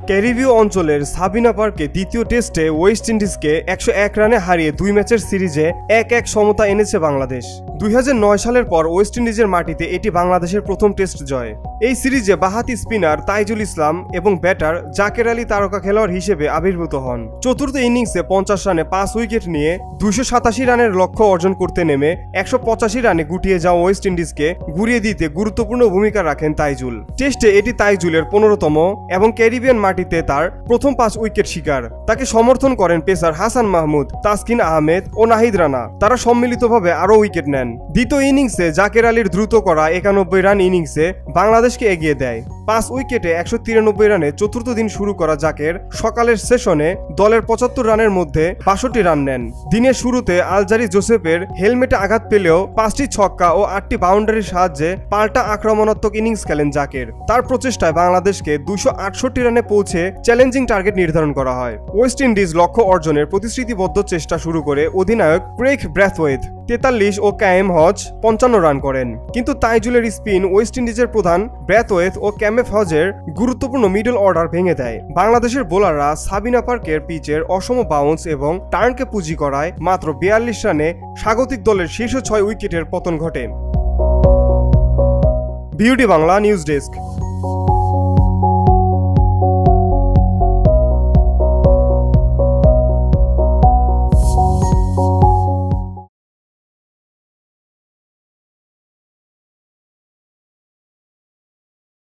ক্যারিবীয় অঞ্চলের সাবিনা পার্কে দ্বিতীয় টেস্টে ওয়েস্ট ইন্ডিজকে 101 রানে হারিয়ে 2 ম্যাচের সিরিজে 1-1 সমতা এনেছে বাংলাদেশ। 2009 সালের পর ওয়েস্ট ইন্ডিজের মাটিতে এটি বাংলাদেশের প্রথম টেস্ট জয়। এই সিরিজে বাঁহাতি স্পিনার তাইজুল ইসলাম এবং ব্যাটার জাকের আলী তারকা খেলোয়াড় হিসেবে আবির্ভূত হন। চতুর্থ ইনিংসে 50 রানে 5 উইকেট নিয়ে 287 রানের লক্ষ্য অর্জন করতে নেমে 185 রানে গুটিয়ে যাওয়া ওয়েস্ট ইন্ডিজকে ঘুরিয়ে দিতে গুরুত্বপূর্ণ ভূমিকা রাখেন তাইজুল। টেস্টে এটি তাইজুলের 15তম এবং ক্যারিবিয়ান মাটিতে তার প্রথম 5 উইকেট শিকার। তাকে সমর্থন করেন পেসার হাসান মাহমুদ, তাসকিন আহমেদ ও নাহিদ রানা। তারা সম্মিলিতভাবে আরও উইকেট নেন। দ্বিতীয় ইনিংসে জাকের আলীর দ্রুত করা 91 রান ইনিংসে বাংলাদেশকে এগিয়ে দেয়। 5 উইকেটে 193 রানে চতুর্থ দিন শুরু করা জাকের সকালের সেশনে দলের 75 রানের মধ্যে 62 রান নেন। দিনের শুরুতে আলজারি জোসেফের হেলমেটে আঘাত পেলেও 5টি ছক্কা ও 8টি বাউন্ডারির সাহায্যে পাল্টা আক্রমণাত্মক ইনিংস খেলেন জাকের। তার প্রচেষ্টায় বাংলাদেশকে 268 রানে পৌঁছে চ্যালেঞ্জিং টার্গেট নির্ধারণ করা হয়। ওয়েস্ট ইন্ডিজ লক্ষ্য অর্জনের প্রতিশ্রুতিবদ্ধ চেষ্টা শুরু করে অধিনায়ক ক্রেইগ ব্র্যাথওয়েথ 43 ও ক্যাম হজ 55 রান করেন। কিন্তু তাইজুলের স্পিন ওয়েস্ট ইন্ডিজের প্রধান ব্র্যাথওয়েথ ও ক্যামেফ হজের গুরুত্বপূর্ণ মিডল অর্ডার ভেঙে দেয়। বাংলাদেশের বোলাররা সাবিনা পার্কের পিচের অসম বাউন্স এবং টার্নকে পুঁজি করায় মাত্র 42 রানে স্বাগতিক দলের শীর্ষ 6 উইকেটের পতন ঘটে। Beauty Bangla news desk.